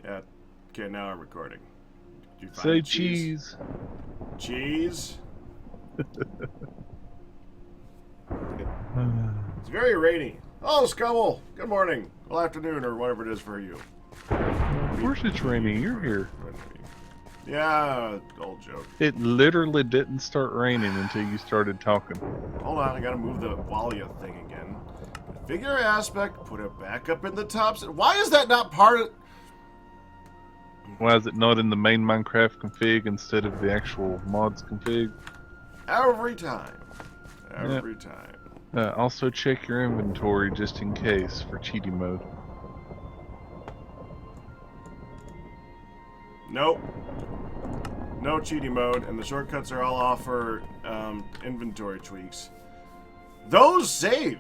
Yeah. Okay, now I'm recording. Did you find Say the cheese? cheese. Cheese? It's very rainy. Oh, Scubble! Good morning. Well, afternoon, or whatever it is for you. Of course it's raining. You're here. Yeah, old joke. It literally didn't start raining until you started talking. Hold on, I gotta move the Walia thing again. Figure aspect, put it back up in the top. Why is that not part of... Why is it not in the main Minecraft config instead of the actual mods config? Every time. Yep. Every time. Also check your inventory just in case for cheating mode. Nope. No cheating mode, and the shortcuts are all off for inventory tweaks. Those save!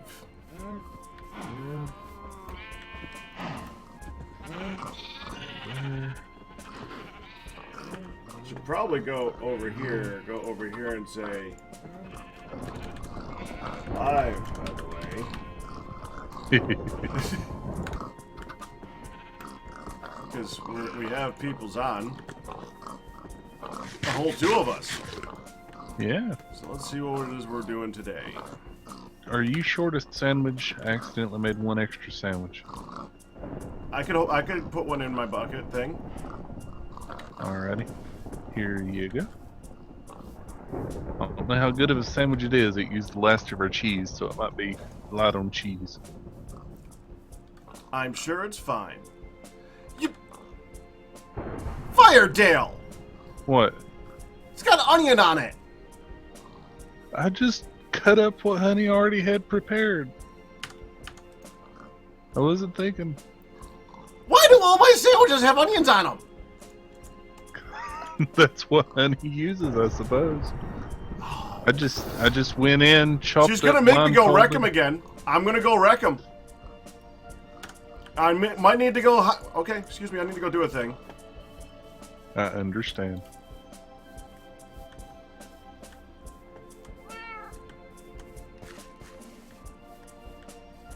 Should probably go over here and say live, by the way. Because we have people's on. A whole two of us. Yeah. So let's see what it is we're doing today. Are you short a sandwich? I accidentally made one extra sandwich. I could put one in my bucket thing. Alrighty. Here you go. I don't know how good of a sandwich it is. It used the last of our cheese, so it might be light on cheese. I'm sure it's fine. You... Firedale! What? It's got onion on it! I just cut up what Honey already had prepared. I wasn't thinking. Why do all my sandwiches have onions on them? That's what Honey uses, I suppose. I just went in, chopped. She's gonna make me go wreck him again. I'm gonna go wreck him. I might need to go. Okay, excuse me. I need to go do a thing. I understand.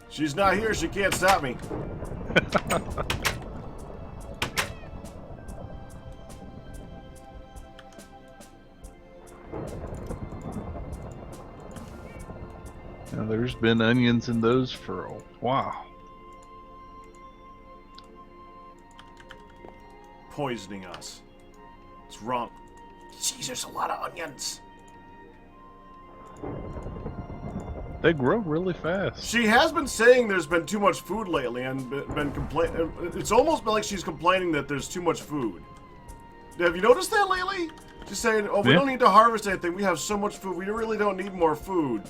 She's not here. She can't stop me. Now, there's been onions in those for a while. Poisoning us. It's wrong. Jeez, there's a lot of onions. They grow really fast. She has been saying there's been too much food lately and been complaining. It's almost been like she's complaining that there's too much food. Have you noticed that lately? She's saying, oh, we don't need to harvest anything. We have so much food. We really don't need more food.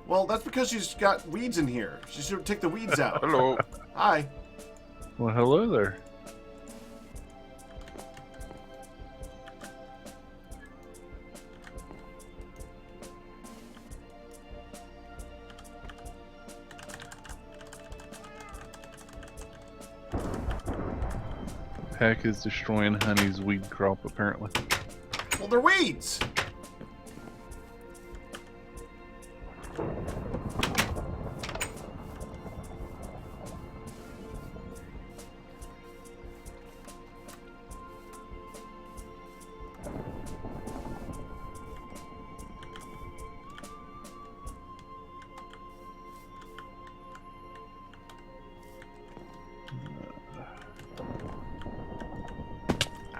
Well, that's because she's got weeds in here. She should take the weeds out. Hello. Hi. Well, hello there. Pack is destroying Honey's weed crop, apparently. Well, they're weeds.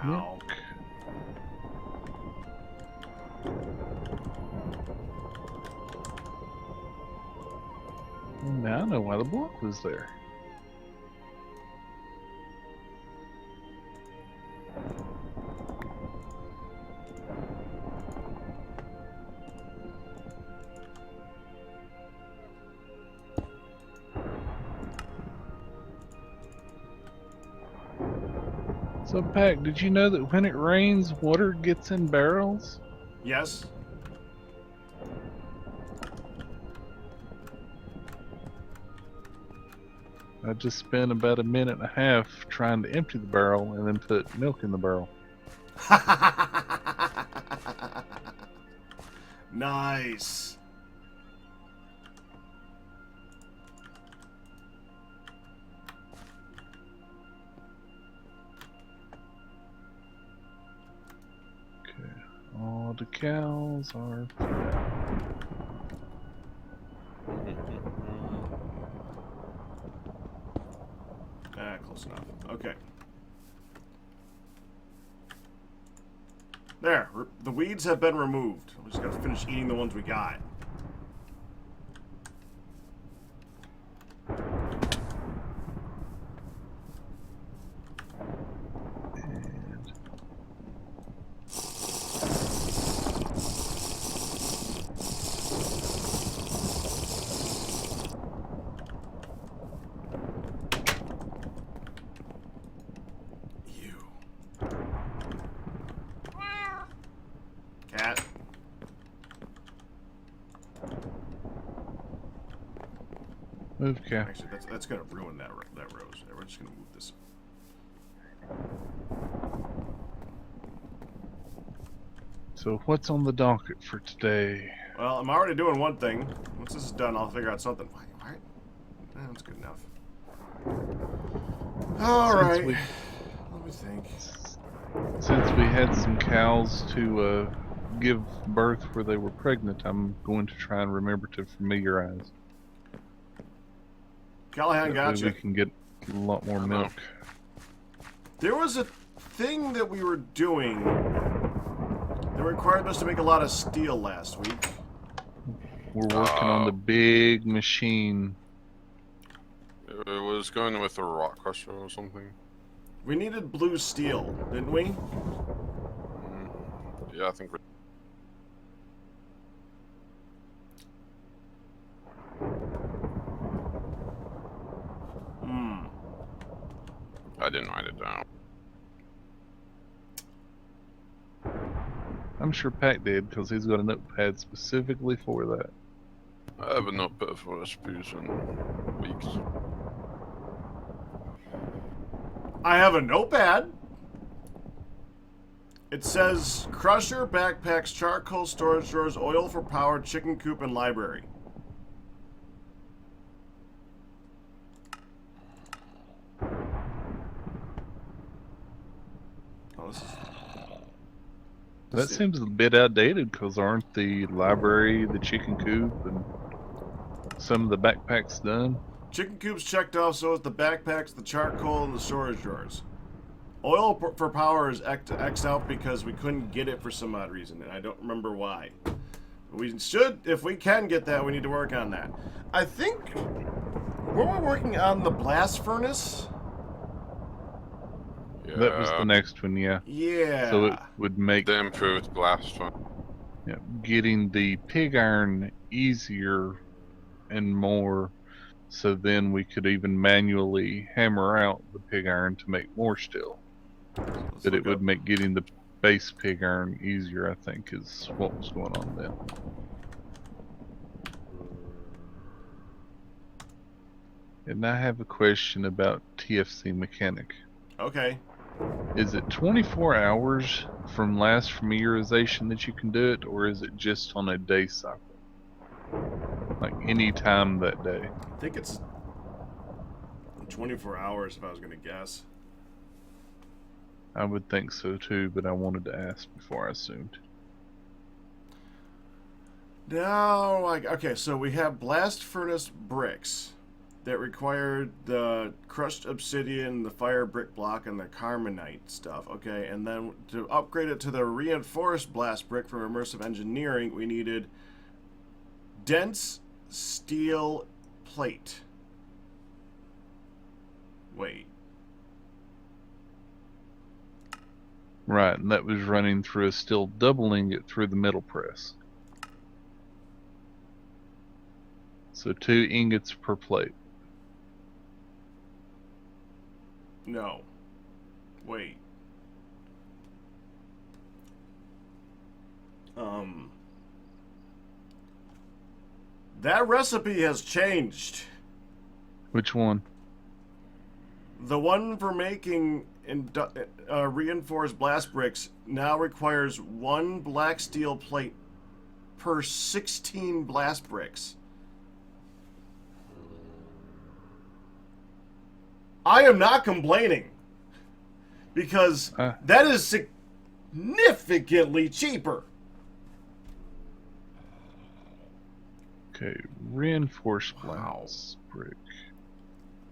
Ow. Well, now I know why the block was there. So, Pack, did you know that when it rains, water gets in barrels? Yes. I just spent about a minute and a half trying to empty the barrel and then put milk in the barrel. Nice. the cows are close enough. Okay. There. The weeds have been removed. We just got to finish eating the ones we got. Cat. move cow. Actually, that's gonna ruin that rose. We're just gonna move this. So what's on the docket for today? Well, I'm already doing one thing. Once this is done, I'll figure out something. Why? That's good enough. All right. Let me think. Since we had some cows to give birth where they were pregnant, I'm going to try and remember to familiarize. Callahan, gotcha. We can get a lot more milk. There was a thing that we were doing that required us to make a lot of steel last week. We're working on the big machine. It was going with a rock crusher or something. We needed blue steel, didn't we? Yeah, I think we're... I didn't write it down. I'm sure Pac did, because he's got a notepad specifically for that. I have a notepad for recipes in weeks. I have a notepad. It says crusher, backpacks, charcoal, storage drawers, oil for power, chicken coop, and library. Oh, That seems a bit outdated, because aren't the library, the chicken coop, and some of the backpacks done? Chicken coop's checked off, so is the backpacks, the charcoal, and the storage drawers. Oil for power is X'd out because we couldn't get it for some odd reason, and I don't remember why. We should, if we can get that, we need to work on that. I think, were we working on the blast furnace? Yeah. That was the next one, yeah. Yeah. So it would make The improved blast one. yeah, getting the pig iron easier and more, so then we could even manually hammer out the pig iron to make more steel. But it would make getting the base pig iron easier, I think, is what was going on then. And I have a question about TFC mechanic. Okay. Is it 24 hours from last familiarization that you can do it, or is it just on a day cycle? Like any time that day? I think it's 24 hours if I was going to guess. I would think so too, but I wanted to ask before I assumed. Now, okay, so we have blast furnace bricks that required the crushed obsidian, the fire brick block, and the carbonite stuff, okay? And then to upgrade it to the reinforced blast brick from immersive engineering, we needed dense steel plate. Wait. Right, and that was running through a still doubling it through the metal press. So 2 ingots per plate. No. Wait. That recipe has changed. Which one? The one for making reinforced blast bricks now requires 1 black steel plate per 16 blast bricks. I am not complaining, because that is significantly cheaper. Okay, reinforced Wow. blast brick.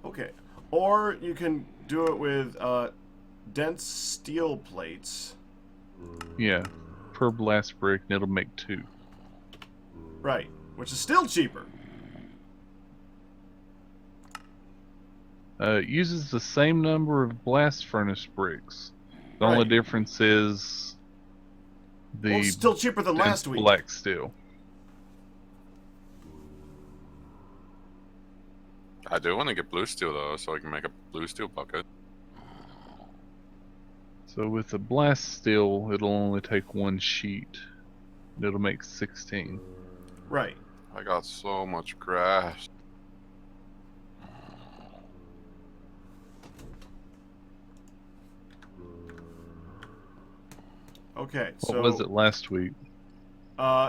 Okay. Or you can do it with dense steel plates. Yeah, per blast brick, and it'll make 2. Right. Which is still cheaper. It uses the same number of blast furnace bricks. The only Right. difference is Well, the it's still cheaper than dense last week. black steel. I do want to get blue steel though, so I can make a blue steel bucket. So with the blast steel, it'll only take 1 sheet. It'll make 16. Right. I got so much grass. Okay, What so was it last week?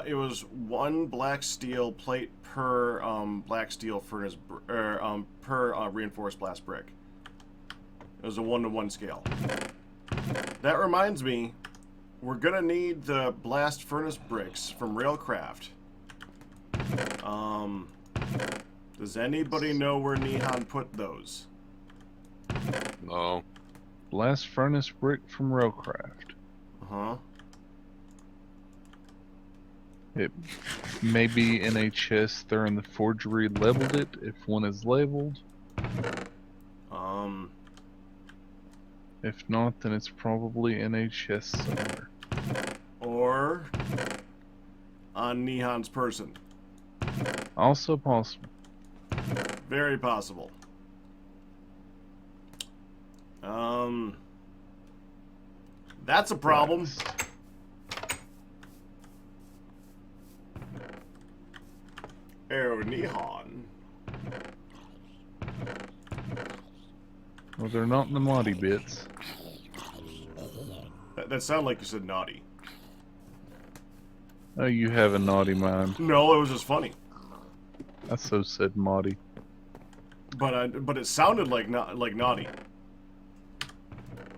it was 1 black steel plate per black steel furnace per reinforced blast brick. It was a 1-to-1 scale. That reminds me, we're gonna need the blast furnace bricks from Railcraft. Does anybody know where Nihan put those? No. Blast furnace brick from Railcraft. Uh-huh. It may be in a chest there in the forgery labeled it, if one is labeled. If not, then it's probably in a chest somewhere. Or on Nihan's person. Also possible. Very possible. That's a problem. Oh, Nihan. Well, they're not in the moddy bits. That sounded like you said naughty. Oh, you have a naughty mind. No, it was just funny. I so said moddy. But it sounded like naughty.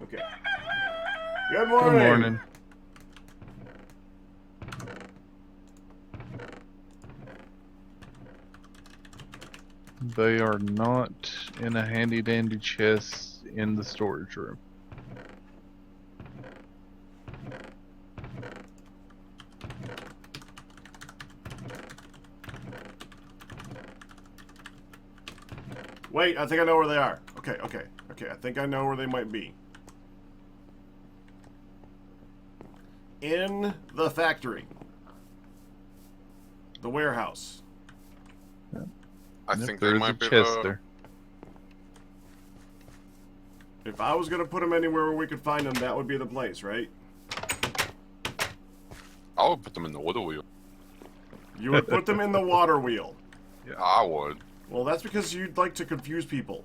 Okay. Good morning. Good morning. They are not in a handy dandy chest in the storage room. Wait, I think I know where they are. Okay. I think I know where they might be. In the factory. The warehouse. I Yep, think there they is might a be chest the... there. If I was going to put them anywhere where we could find them, that would be the place, right? I would put them in the water wheel. You would put them in the water wheel. Yeah, I would. Well, that's because you'd like to confuse people.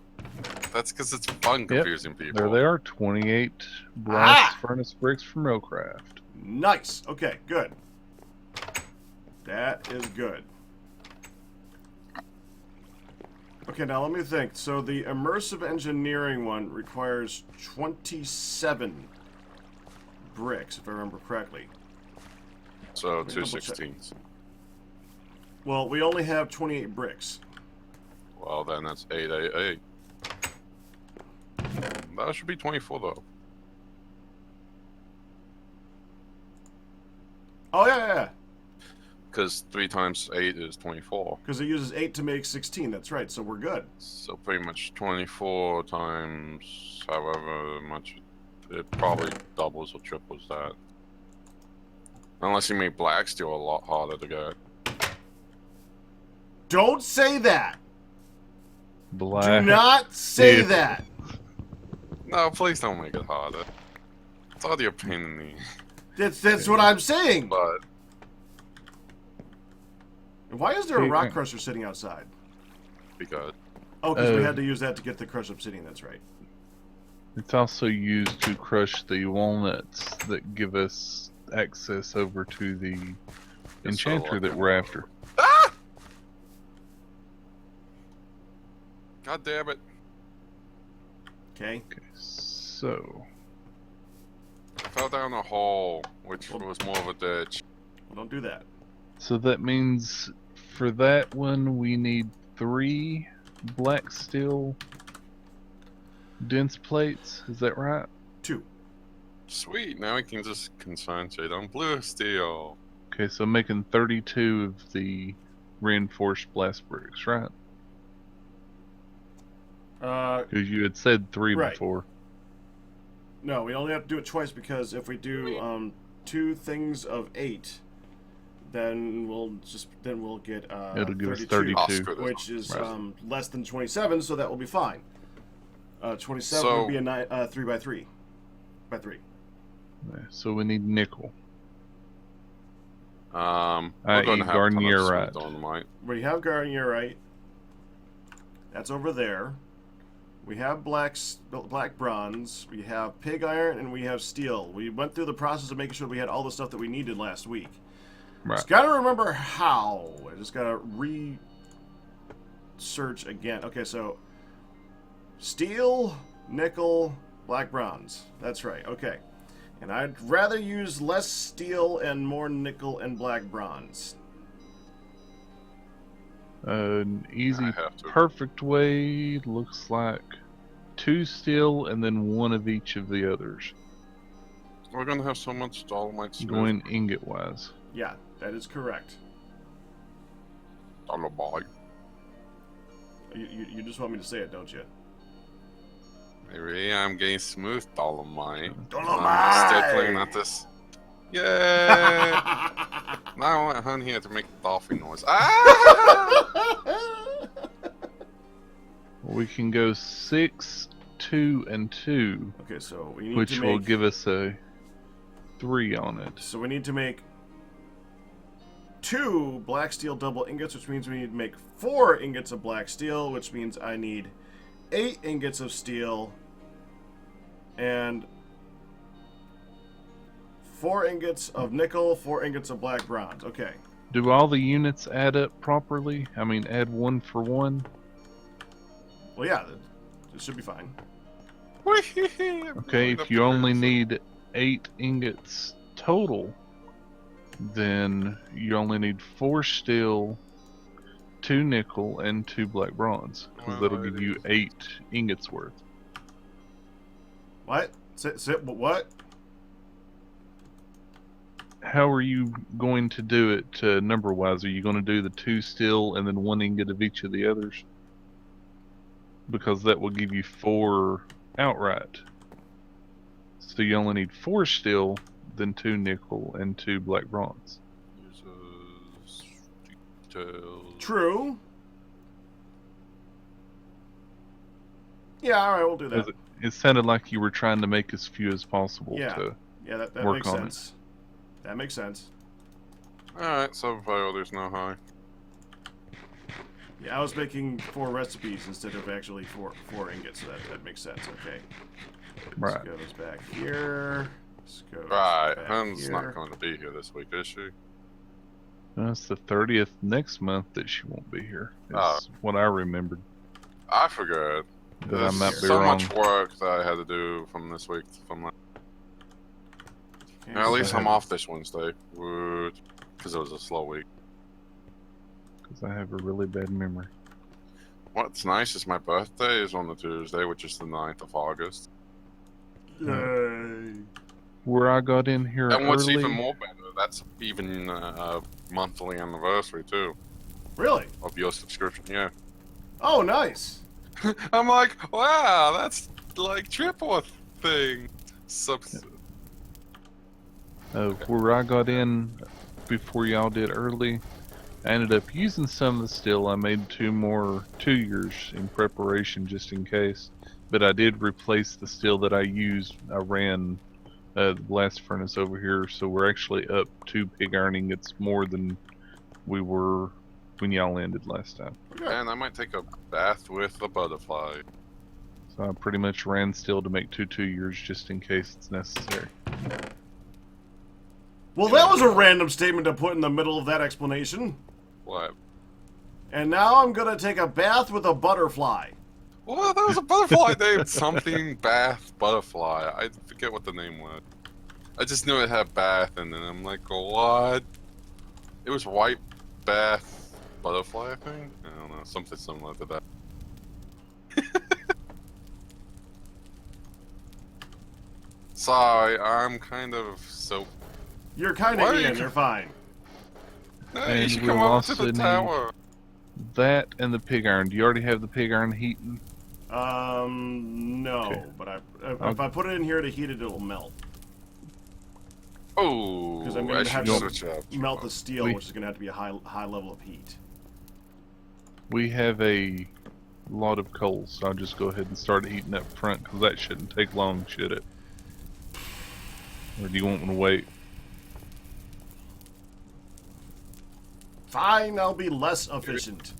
That's because it's fun confusing people. There they are, 28 blast furnace bricks from Railcraft. Nice. Okay, good. That is good. Okay, now let me think. So the immersive engineering one requires 27 bricks, if I remember correctly. So Let me two double check. 16s. Well, we only have 28 bricks. Well, then that's 8, 8, 8. That should be 24 though. Oh, yeah. Because 3 times 8 is 24. Because it uses 8 to make 16. That's right, so we're good. So pretty much 24 times however much. It probably doubles or triples that. Unless you make black steel a lot harder to get. Don't say that! Black. Do not say steel. that! No, please don't make it harder. It's already a pain in the... That's what I'm saying! But... Why is there a rock crusher sitting outside? Because... Oh, because we had to use that to get the crushed obsidian, that's right. It's also used to crush the walnuts that give us access over to the enchanter that we're after. Ah! God damn it. Okay. So... I fell down a hole, which was more of a ditch. Well, don't do that. So that means For that one, we need 3 black steel dense plates. Is that right? 2. Sweet, now we can just concentrate on blue steel. Okay, so making 32 of the reinforced blast bricks, right? Because you had said 3 Right. before. No, we only have to do it twice because if we do 2 things of 8, then we'll get It'll give us 32, 32. which is Right. less than 27, so that will be fine. 27 So- would be a 3 by 3. By 3. Okay, so we need nickel. We're I.e. going to have a ton of Garnierite. smooth dynamite. We have Garnierite. That's over there. We have black bronze. We have pig iron, and we have steel. We went through the process of making sure we had all the stuff that we needed last week. Right. Just gotta remember how. I just gotta research again. Okay, so steel, nickel, black bronze. That's right. Okay. And I'd rather use less steel and more nickel and black bronze. An easy, I have to. perfect way looks like 2 steel and then 1 of each of the others. We're going to have so much dolomite smooth. Going ingot wise. Yeah, that is correct. Dolomite. You just want me to say it, don't you? Maybe I'm getting smooth dolomite. Dolomite! I'm stippling, not this. Yay! Now I want Hun here to make the dolphin noise. Ah! We can go 6, 2, and 2, Okay, so we need which to will make, give us a 3 on it. So we need to make 2 black steel double ingots, which means we need to make 4 ingots of black steel, which means I need 8 ingots of steel and 4 ingots of nickel, 4 ingots of black bronze. Okay. Do all the units add up properly? I mean, add 1 for 1? Well, yeah, it should be fine. Okay, if you only need 8 ingots total, then you only need 4 steel, 2 nickel, and 2 black bronze. Because that'll give you 8 ingots worth. What? What? How are you going to do it number wise? Are you going to do the 2 steel and then 1 ingot of each of the others? Because that will give you 4 outright. So you only need 4 steel, then 2 nickel, and 2 black bronze. True. Yeah, alright, we'll do that. It sounded like you were trying to make as few as possible Yeah. to Yeah, that work makes on sense. That makes sense. Alright, so far there's no high. Yeah, I was making 4 recipes instead of actually 4 ingots, so that makes sense. Okay. Right. This goes back here. This goes Right, back Hun's here. not going to be here this week, is she? It's the 30th next month that she won't be here. Is Oh. what I remembered. I forgot. But I There's might be so wrong. much work that I had to do from this week. Okay, At least so- I'm off this Wednesday. Because it was a slow week. Because I have a really bad memory. What's nice is my birthday is on the Tuesday, which is the 9th of August. Yay. Where I got in here And what's early, even more better, that's even a monthly anniversary too Really? of your subscription. Yeah. Oh, nice. I'm like, wow, that's like triple thing. where I got in before y'all did early, I ended up using some of the steel. I made 2 more 2 years in preparation just in case. But I did replace the steel that I used. I ran the blast furnace over here, so we're actually up 2 pig iron ingots more than we were when y'all ended last time. And I might take a bath with a butterfly. So I pretty much ran steel to make 2 years just in case it's necessary. Well, that was a random statement to put in the middle of that explanation. What? And now I'm gonna take a bath with a butterfly. Well, there was a butterfly named something Bath Butterfly. I forget what the name was. I just knew it had Bath, and then I'm like, what? It was White Bath butterfly thing? I don't know, something similar to that. Sorry, I'm kind of so. You're kind of Ian. You're fine. No, And you should we'll come over to also the need- tower. That and the pig iron. Do you already have the pig iron heating? No, Okay. but if I put it in here to heat it, it'll melt. Oh, 'Cause I'm I gonna should have to switch up. Melt the steel, We- which is going to have to be a high level of heat. We have a lot of coal, so I'll just go ahead and start heating up front, because that shouldn't take long, should it? Or do you want me to wait? Fine, I'll be less efficient.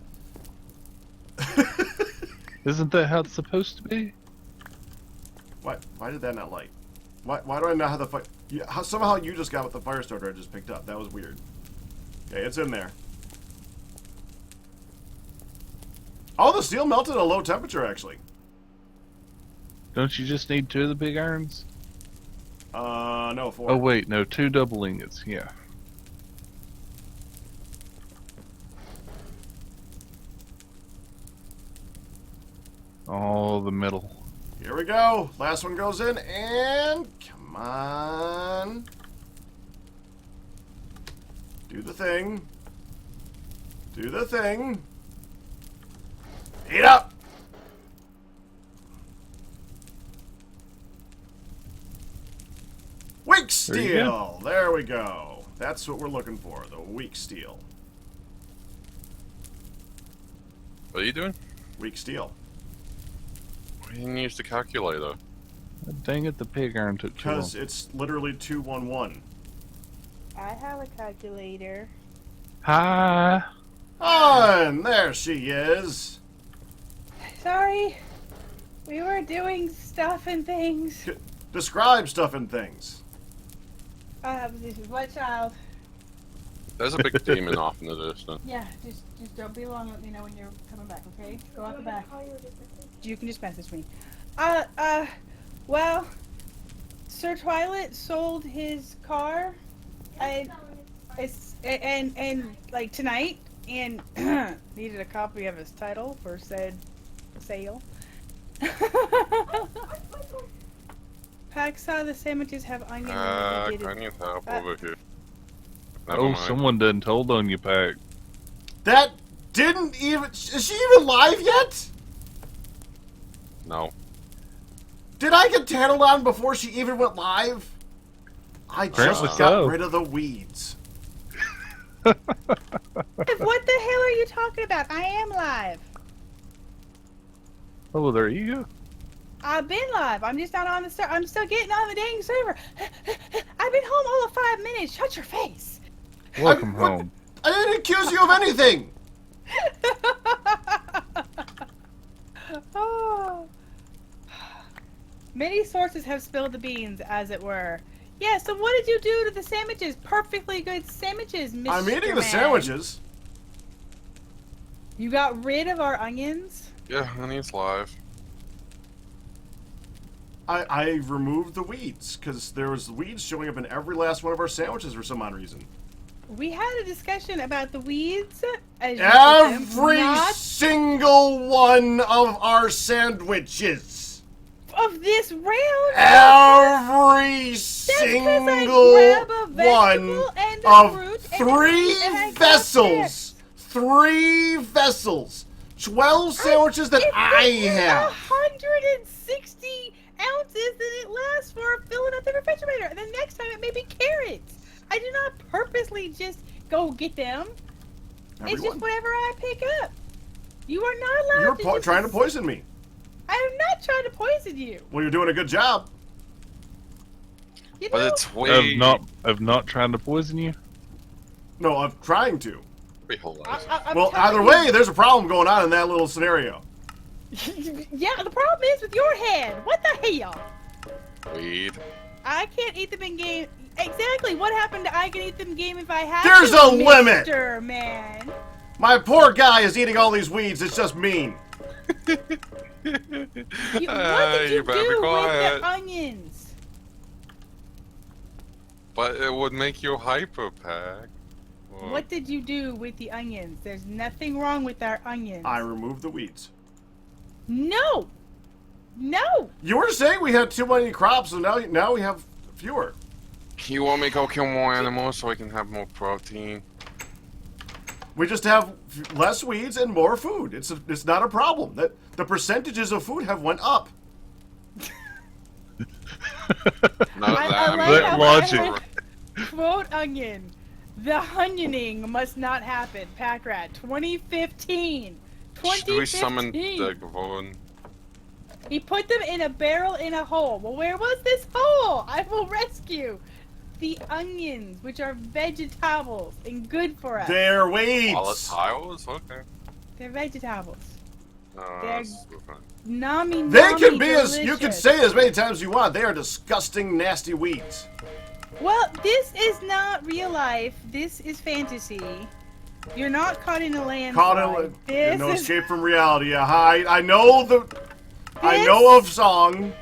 Isn't that how it's supposed to be? Why did that not light? Why do I not have the fire? Somehow you just got with the fire starter I just picked up. That was weird. Okay, it's in there. Oh, the steel melted at a low temperature, actually. Don't you just need 2 of the big irons? No, 4. Oh wait, no, 2 double ingots, yeah. Oh, the metal. Here we go. Last one goes in, and come on. Do the thing. Do the thing. Heat up. Weak steel. There we go. That's what we're looking for, the weak steel. What are you doing? Weak steel. Why didn't you use the calculator? Dang it, the pig iron took too long. Because it's literally 211. I have a calculator. Hi! And there she is. Sorry. We were doing stuff and things. Describe stuff and things. This is what child? There's a big demon off in the distance. Yeah, just don't be long. Let me know when you're coming back, okay? Go out the back. You can just message me. Well, Sir Twilight sold his car, and like tonight, and needed a copy of his title for said sale. Pack saw the sandwiches have onion. I need help over here. Never Oh, mind. someone done told on you, Pack. That didn't even... Is she even live yet? No. Did I get tattled on before she even went live? I Apparently just got so. rid of the weeds. What the hell are you talking about? I am live. Oh, well, there you go. I've been live. I'm just not on the server. I'm still getting on the dang server. I've been home all of 5 minutes. Shut your face. Welcome home. I didn't accuse you of anything. Oh. Many sources have spilled the beans, as it were. Yeah, so what did you do to the sandwiches? Perfectly good sandwiches, Mr. I'm eating the Man. sandwiches. You got rid of our onions? Yeah, honey's live. I removed the weeds because there was weeds showing up in every last one of our sandwiches for some odd reason. We had a discussion about the weeds. As you put them, Every not single one of our sandwiches. of this round. Every That's 'cause I single grab a one vegetable and a of fruit three and I go vessels. 3 vessels. 12 sandwiches that I have. 160 ounces that it lasts for filling up the refrigerator. And the next time it may be carrots. I do not purposely just go get them. It's just Everyone. whatever I pick up. You are not allowed You're to just... trying to poison me. I am not trying to poison you. Well, you're doing a good job. You know, But it's way Of not trying to poison you? No, I'm trying to. Be hilarious. I'm Well, telling either you. way, there's a problem going on in that little scenario. Yeah, the problem is with your head. What the hell? Weed. I can't eat them in game. Exactly. What happened to I can eat them in game if I have There's to, a limit! Mr. Man. My poor guy is eating all these weeds. It's just mean. What did you You better be do with quiet. the onions? But it would make you hyper pack. What did you do with the onions? There's nothing wrong with our onions. I removed the weeds. No! No! You were saying we had too many crops, so now we have fewer. You want me to go kill more animals so we can have more protein? We just have less weeds and more food. It's not a problem. That the percentages of food have went up. That logic. Quote onion. The honioning must not happen. Pack rat. 2015. Should we summon 2015. the Gavon? He put them in a barrel in a hole. Well, where was this hole? I will rescue the onions, which are vegetables and good for us. They're weeds. Volatiles? Okay. They're vegetables. They're That's fine. Nummy, They nummy can be as you can delicious. say it as many times as you want. They are disgusting, nasty weeds. Well, this is not real life. This is fantasy. You're not caught in a landslide. Caught in This no is escape from reality. I know I This- know of song.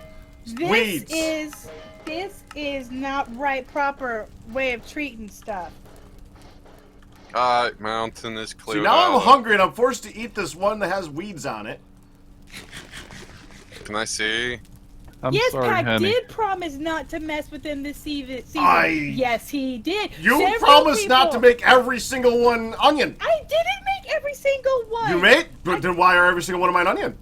this Weeds. is not right. Proper way of treating stuff. Mountain is clear. See, now I'm hungry and I'm forced to eat this one that has weeds on it. Can I see? I'm yes, sorry, Pac honey. did promise not to mess with them this season. Yes, he did. You Several promised not to people- make every single one onion. I didn't make every single one. You made? But then why are every single one of mine onion?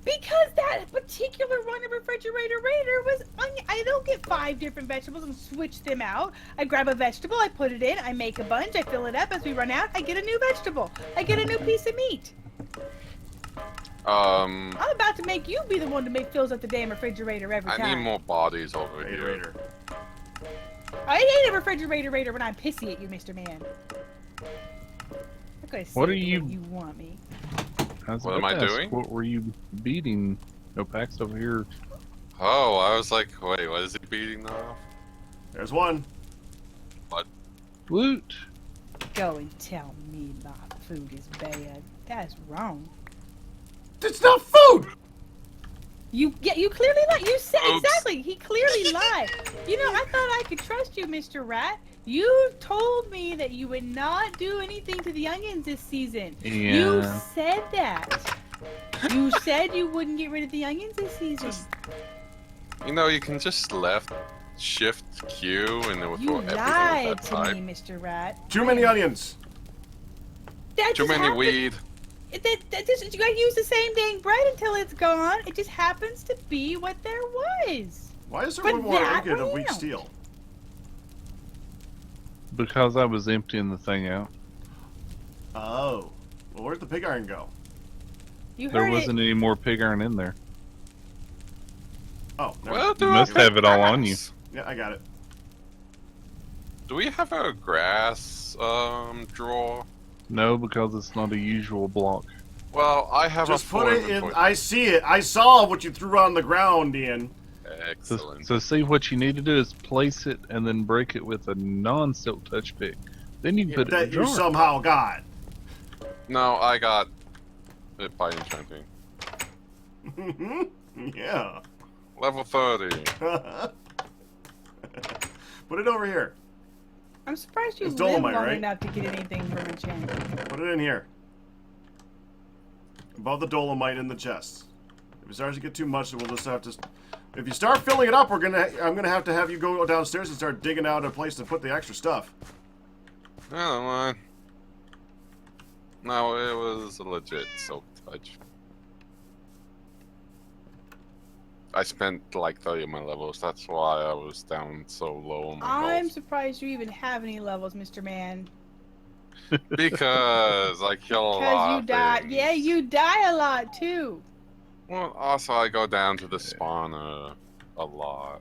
Because that particular one of Refrigerator Raider was onion. I don't get 5 different vegetables and switch them out. I grab a vegetable, I put it in, I make a bunch, I fill it up. As we run out, I get a new vegetable. I get a new piece of meat. I'm about to make you be the one to make fills up the damn refrigerator every I time. need more bodies over here. Raider. I ain't a Refrigerator Raider when I'm pissy at you, Mr. Man. I'm gonna say What are it the way you- you want me. What am I doing? What were you beating? No, Pax over here. Oh, I was like, wait, what is he beating now? There's one. Loot. Go and tell me my food is bad. That's wrong. It's not food. You clearly lied. You said Oops. exactly. He clearly lied. You know, I thought I could trust you, Mr. Rat. You told me that you would not do anything to the onions this season. You Yeah. said that. You said you wouldn't get rid of the onions this season. You know, you can just left shift Q and it will You throw everything lied at that to time. me, Mr. Rat. Too many onions. That Too just many happened- weed. That just, you gotta use the same dang bread until it's gone. It just happens to be what there was. Why is there But one more that ingot of weak round. steel? Because I was emptying the thing out. Oh. Well, where'd the pig iron go? You There heard wasn't it. any more pig iron in there. Oh, never Well, mind. do You I must have it all on you. grass? Yeah, I got it. Do we have a grass drawer? No, because it's not a usual block. Well, I have Just a put full it in. inventory. I see it. I saw what you threw on the ground, Ian. So, Excellent. so see, what you need to do is place it and then break it with a non-silk touch pick. Then you can put it in That a you jar. somehow got. No, I got it by enchanting. Yeah. Level 30. Put it over here. I'm surprised you It's live dolomite, long right? enough to get anything from enchanting. Put it in here. Above the dolomite in the chest. If it starts to get too much, then we'll just have to. If you start filling it up, I'm gonna have you go downstairs and start digging out a place to put the extra stuff. Never mind. No, it was a legit silk touch. I spent like 30 of my levels. That's why I was down so low on my I'm health. surprised you even have any levels, Mr. Man. Because I kill a lot. Because you of die. things. Yeah, you die a lot too. Well, also I go down to the spawner a lot.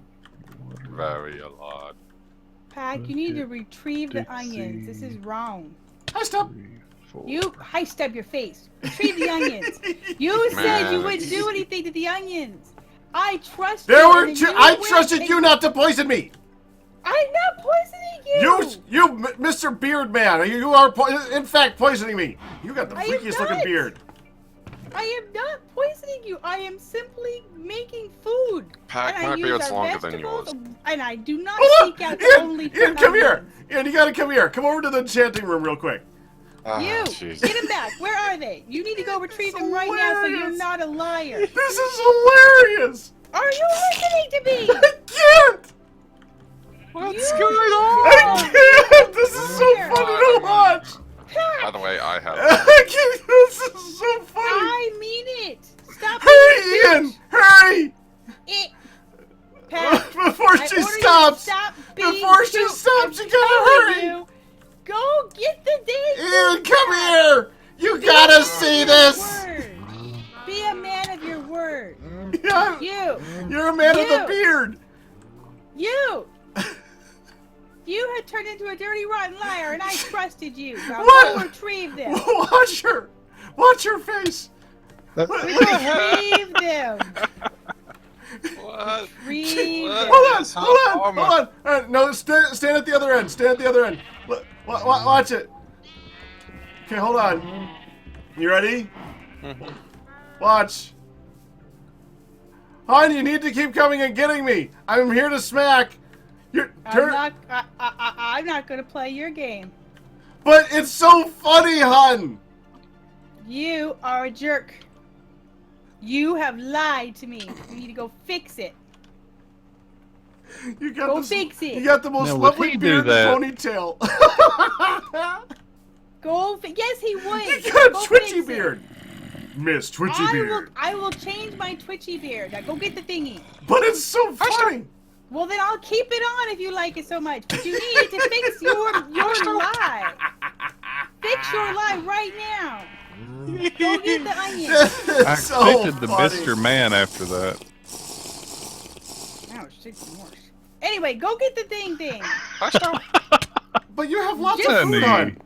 Very a lot. Pack, you need to Okay, retrieve the Dixie. onions. This is wrong. Hi, stop. 3, 4. You high step your face. Retrieve the onions. You said you Man. wouldn't do anything to the onions. I trust There you. were and two. you I went trusted and- you not to poison me. I'm not poisoning you. Mr. Beard Man, you are in fact poisoning me. You got the I am freakiest looking not. beard. I am not poisoning you. I am simply making food. Pack, And I my use beard's our longer than vegetables, yours. And I do not Hold seek out on! only Ian, come here! onions. Ian, you gotta come here. Come over to the enchanting room real quick. Ah, You, jeez. get them back. Where are they? You need to go retrieve them right now so you're not a liar. This is hilarious! Are you listening to me? I can't! What's You- going I on? can't! This is so funny to watch! By the way, I have. I can't! This is so funny! I mean it. Stop. Hurry, being a Ian! bitch. Hurry! It. Pat, Before I she order you to stops! stop being Before she cute. stops, I'm you gotta telling hurry! you, go get the dang Ian, thing come back. here! You Be gotta a man see of this! your word. Be a man of your word. Yeah, you're a man with a You. beard! You. You had turned into a dirty, rotten liar, and I trusted you. Now What? go retrieve them. Watch her! Watch her face! Retrieve them. What? Retrieve them. Hold on! No, stand at the other end. Stand at the other end. Watch it. Okay, hold on. You ready? Watch. Hon, you need to keep coming and getting me. I'm here to smack. I'm not gonna play your game. But it's so funny, Hun. You are a jerk. You have lied to me. You need to go fix it. You got Go this, fix it. You got the most Now, would lovely he do beard and that? ponytail. Yes, he would. You got Go a twitchy fix it. beard. Miss Twitchy Beard. I will change my twitchy beard. Now go get the thingy. But it's so funny. Well, then I'll keep it on if you like it so much. But you need to fix your lie. Fix your lie right now. Go get the onion. I It's so expected the funny. Mr. Man after that. Oh, shit's worse. Anyway, go get the thing. But you have lots Just- of food Honey. on.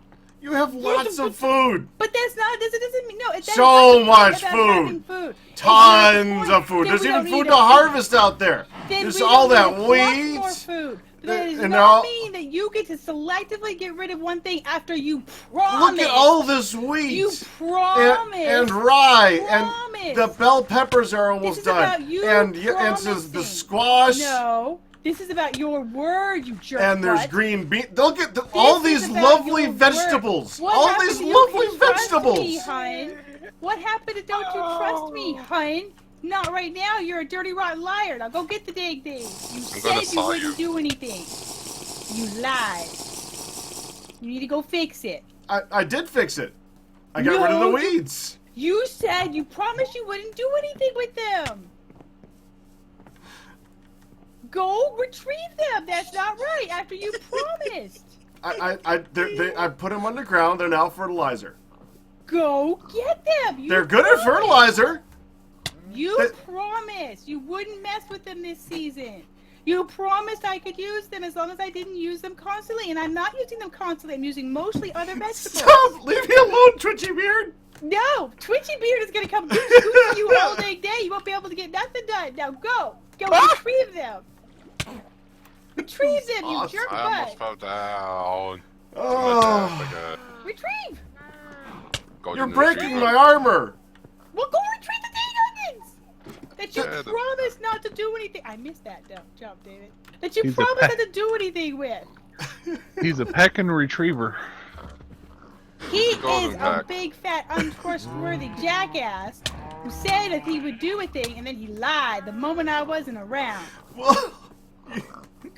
You have lots of food. But that's not. This doesn't mean no. That is So not the much point about having food. food. Tons of food. Then There's we even don't food need to harvest out there. Then There's we all don't that need to pluck more weeds. food. That does and not all- mean that you get to selectively get rid of one thing after you promise. Look at all this wheat. You promise. and rye Promise. and the bell peppers are This almost is done. about you and it's just the promising. squash. No, this is about your word, you jerk. And there's butt. green beans. Look at all This these is about lovely your word. vegetables. What All happened these to you lovely can trust vegetables. Me, hun? What happened to don't you trust me, hun? Not right now. You're a dirty, rotten liar. Now go get the dang thing. You gonna said you saw wouldn't you. do anything. You lied. You need to go fix it. I did fix it. I got rid of the No, weeds. You said you promised you wouldn't do anything with them. Go retrieve them. That's not right. After you promised. I put them underground. They're now fertilizer. Go get them. You They're good at promised. fertilizer. You That- promised you wouldn't mess with them this season. You promised I could use them as long as I didn't use them constantly, and I'm not using them constantly. I'm using mostly other vegetables. Stop! Leave me alone, Twitchy Beard. No, Twitchy Beard is gonna come goose you all day. You won't be able to get nothing done. Now go retrieve them. Retrieve them, you Awesome. jerk I almost butt. fell down. Oh, Retrieve. Go you're to the breaking retriever. my armor. Well, go retrieve the dang onions. That you Yeah, the- promised not to do anything. I missed that jump, David. That you He's a promised pet. not to do anything with. He's a pecking retriever. He Golden is a pack. big, fat, untrustworthy jackass who said that he would do a thing and then he lied the moment I wasn't around. Well,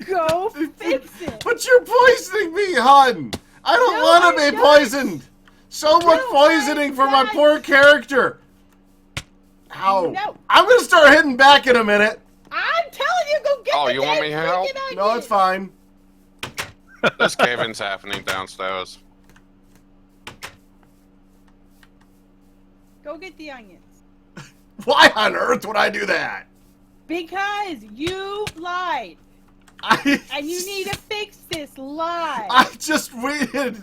Go fix it. but you're poisoning me, hun. I don't No, want to I'm be not. poisoned. So much No, poisoning for my not. poor character. Ow. No. I'm gonna start hitting back in a minute. I'm telling you, go get Oh, the you want dang me to help? freaking onion. No, it's fine. This cave-in's happening downstairs. Go get the onions. Why on earth would I do that? Because you lied. And you need to fix this lie. I just waited.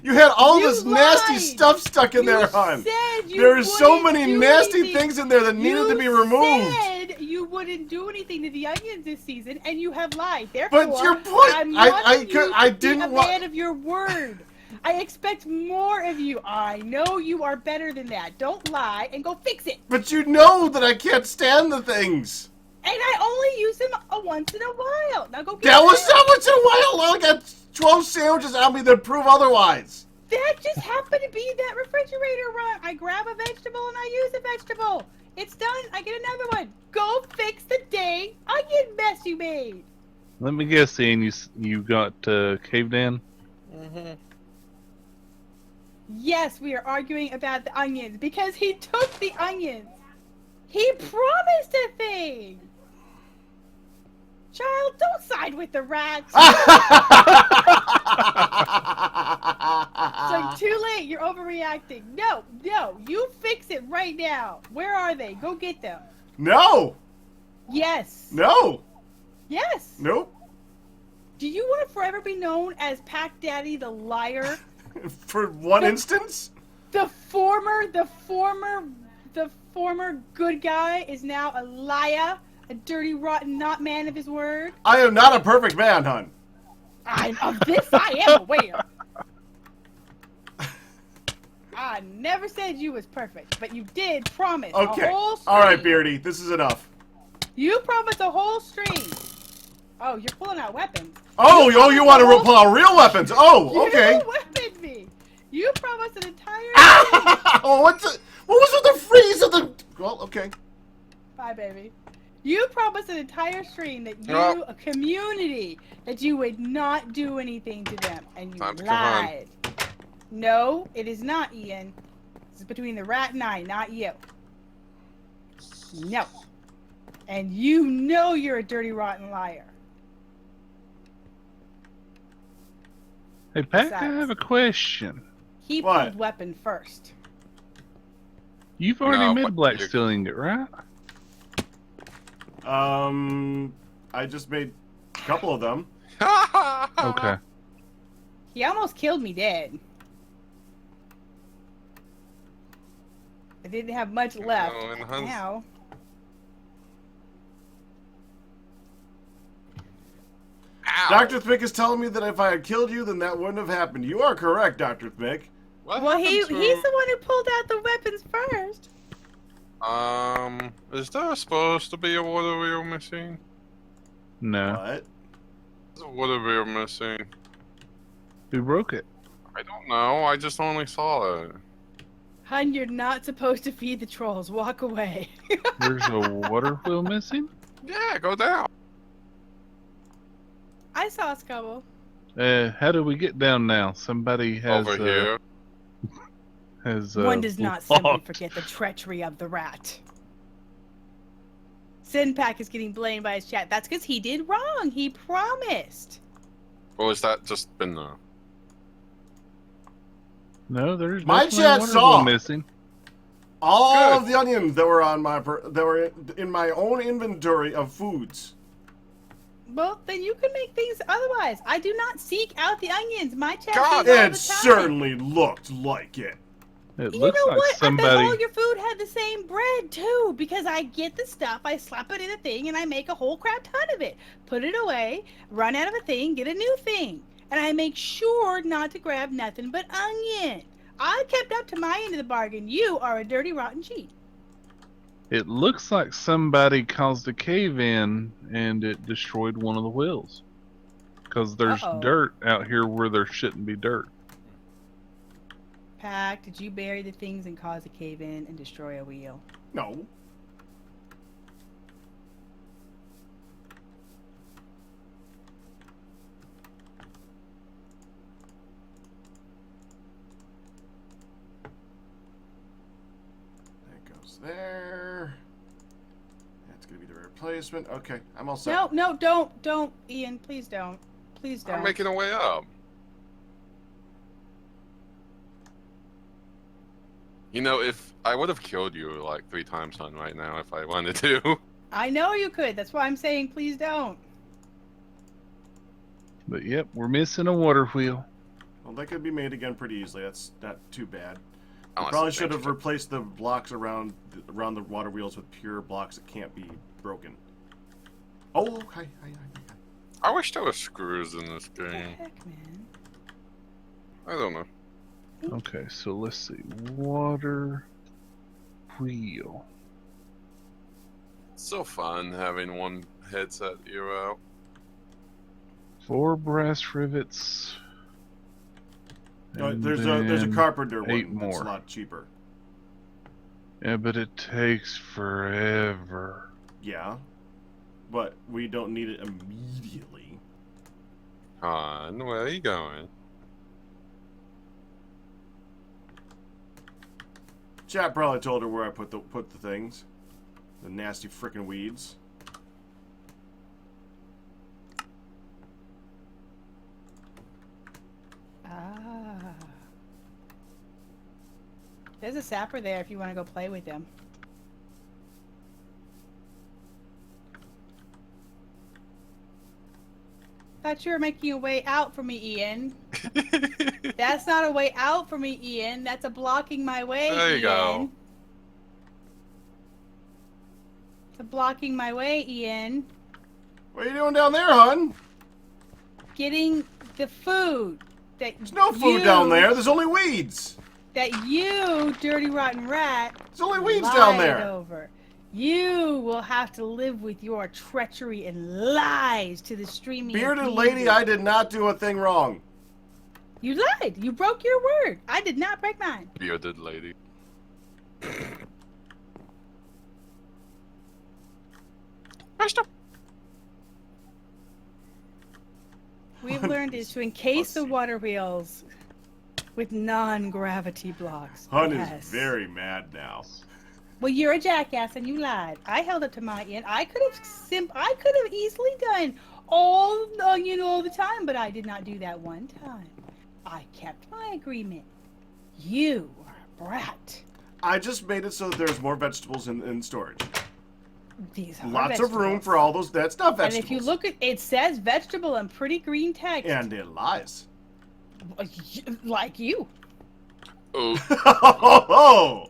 You had all You this nasty lied. stuff stuck in there, hon. Said you There's so wouldn't many do nasty anything. things in there that needed to be removed. You said you wouldn't do anything to the onions this season, and you have lied. Therefore, But your point- I'm I wanting you I to be didn't a want. man of your word. I expect more of you. I know you are better than that. Don't lie and go fix it. But you know that I can't stand the things. And I only use them once in a while. Now go get That was them. so much in a while. I got 12 sandwiches on me that prove otherwise. That just happened to be that refrigerator run. I grab a vegetable and I use a vegetable. It's done. I get another one. Go fix the dang onion mess you made. Let me guess, Ian, you got caved in? Mm-hmm. Yes, we are arguing about the onions because he took the onions. He promised a thing. Child, don't side with the rats. It's like, too late. You're overreacting. No, you fix it right now. Where are they? Go get them. No. Yes. No. Yes. Nope. Do you want to forever be known as Pack Daddy the liar? For one instance? The former good guy is now a liar, a dirty, rotten, not man of his word. I am not a perfect man, hun. Of this I am aware. I never said you was perfect, but you did promise a Okay. whole stream. All right, Beardy, this is enough. You promised a whole stream. Oh, you're pulling out weapons. Oh, you want to pull out real weapons? Oh, okay. You weaponed me. You promised an entire Oh, what was with the freeze of the? Well, okay. Bye, baby. You promised an entire stream that you, Oh. a community, that you would not do anything to them, and you Time to come home. lied. No, it is not, Ian. This is between the rat and I, not you. No. And you know you're a dirty, rotten liar. Hey, Pack, I Besides. have a question. He What? pulled weapon first. You've already No, made but black you- steel ingot, right? I just made a couple of them. Okay. He almost killed me dead. I didn't have much left. Oh, and Hans- Now. Ow. Dr. Thmick is telling me that if I had killed you, then that wouldn't have happened. You are correct, Dr. Thmick. What Well, he's happened the to- one who pulled out the weapons first. Is there supposed to be a water wheel missing? No. What? There's a water wheel missing. Who broke it? I don't know. I just only saw it. Hun, you're not supposed to feed the trolls. Walk away. There's a water wheel missing? Yeah, go down. I saw a scubble. How do we get down now? Somebody has Over here. has One does not simply locked. forget the treachery of the rat. Sinpack is getting blamed by his chat. That's because he did wrong. He promised. Or is that just been there? No, there's My definitely chat a water saw. wheel missing. All Good. of the onions that were on my that were in my own inventory of foods. Well, then you can make things otherwise. I do not seek out the onions. My chat God, sees all It the time. certainly looked like it. It You looks know like what? I bet somebody. all your food had the same bread too, because I get the stuff, I slap it in a thing, and I make a whole crap ton of it. Put it away, run out of a thing, get a new thing, and I make sure not to grab nothing but onion. I kept up to my end of the bargain. You are a dirty, rotten cheat. It looks like somebody caused a cave in and it destroyed one of the wheels. Because there's Uh-oh. dirt out here where there shouldn't be dirt. Pack, did you bury the things and cause a cave in and destroy a wheel? No. That goes there. That's gonna be the replacement. Okay, I'm all set. No, don't, Ian, please don't. Please don't. I'm making a way up. You know, if I would have killed you like 3 times on right now if I wanted to. I know you could. That's why I'm saying please don't. But yep, we're missing a water wheel. Well, that could be made again pretty easily. That's not too bad. Unless Probably it's should have extra. replaced the blocks around the water wheels with pure blocks that can't be broken. Oh, hi. I wish there were screws in this What the game. heck, man? I don't know. Okay, so let's see. Water wheel. It's so fun having one headset ear out. 4 brass rivets. And There's a then carpenter 8 one that's a more. lot cheaper. Yeah, but it takes forever. Yeah, but we don't need it immediately. Han, where are you going? Chat probably told her where I put the things, the nasty frickin' weeds. Ah. There's a sapper there if you want to go play with them. Thought you were making a way out for me, Ian. That's not a way out for me, Ian. That's a blocking my way, There you Ian. go. It's a blocking my way, Ian. What are you doing down there, hon? Getting the food that There's no food down there. There's only weeds. That you, dirty rotten rat, There's only weeds down lied there. over. You will have to live with your treachery and lies to the streaming. Bearded lady, I did not do a thing wrong. You lied. You broke your word. I did not break mine. Bearded lady. We've learned is to encase the water wheels with non-gravity blocks. Hun Yes. is very mad now. Well, you're a jackass and you lied. I held up to my end. I could have easily done all the time, but I did not do that one time. I kept my agreement. You are a brat. I just made it so that there's more vegetables in storage. These are Lots vegetables. of room for all those. That's not And vegetables. if you look at it, says vegetable in pretty green text. And it lies. Like you. Oh,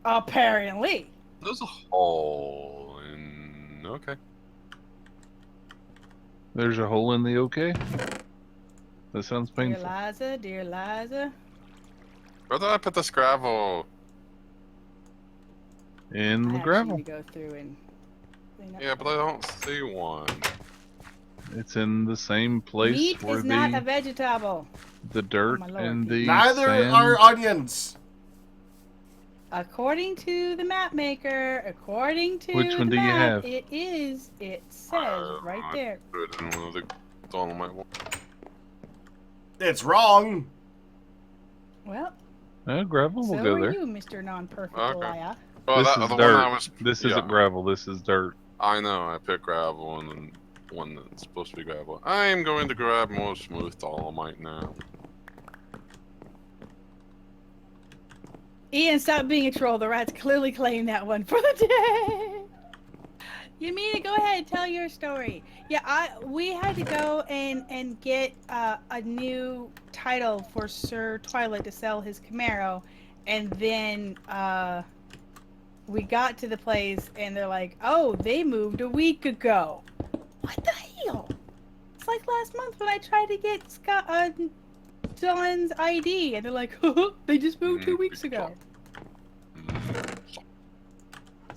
Apparently. there's a hole in. Okay. There's a hole in the okay? That sounds Dear painful. Liza, dear Liza. Where did I put this gravel? In the I actually gravel. need to go through and clean up. Yeah, but I don't see one. It's in the same place Meat where is not a the vegetable. dirt my lower and teeth. the Neither sand. are onions. According to the map maker, according to Which one the do you map, have? it says right there. Put it in one of the Dolomite ones. It's wrong. Well, Gravel will so go are there. you, Mr. Non-Perfect Okay. Liar. Well, This that is other dirt. one I was. This yeah, isn't gravel, this is dirt. I know. I picked gravel and then one that's supposed to be gravel. I am going to grab more smooth Dolomite now. Ian, stop being a troll. The rats clearly claim that one for the day. You mean to go ahead and tell your story? Yeah, we had to go and get a new title for Sir Twilight to sell his Camaro, and then we got to the place and they're like, "Oh, they moved a week ago." What the hell? It's like last month when I tried to get John's ID, and they're like, "They just moved 2 weeks ago."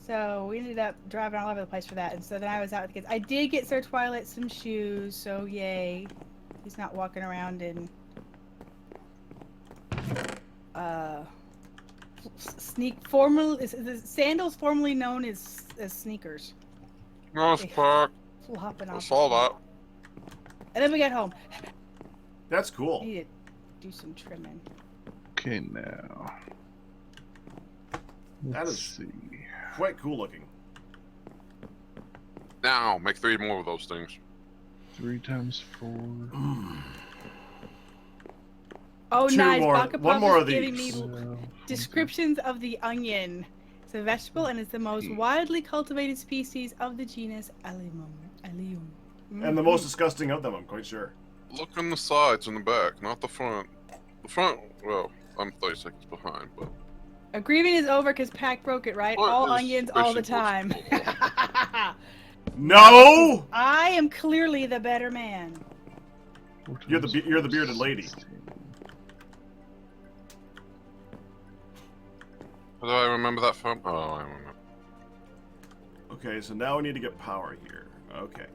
So we ended up driving all over the place for that, and so then I was out with the kids. I did get Sir Twilight some shoes, so yay. He's not walking around in sandals formerly known as sneakers. Nice park. Flopping I off. saw that. And then we got home. That's cool. Needed to do some trimming. Okay, now. That Let's is- see. Quite cool looking. Now, make 3 more of those things. 3 times 4. Oh, 2 nice. more. Baka One Puff more is of giving these. me descriptions of the onion. It's a vegetable and it's the most widely cultivated species of the genus Allium. And the most disgusting of them, I'm quite sure. Look on the sides and the back, not the front. The front, well, I'm 30 seconds behind, but Agreement is over because Pack broke it, right? What All is onions all the time. No! I am clearly the better man. You're the bearded lady. Where do I remember that from? Oh, I remember. Okay, so now we need to get power here. Okay.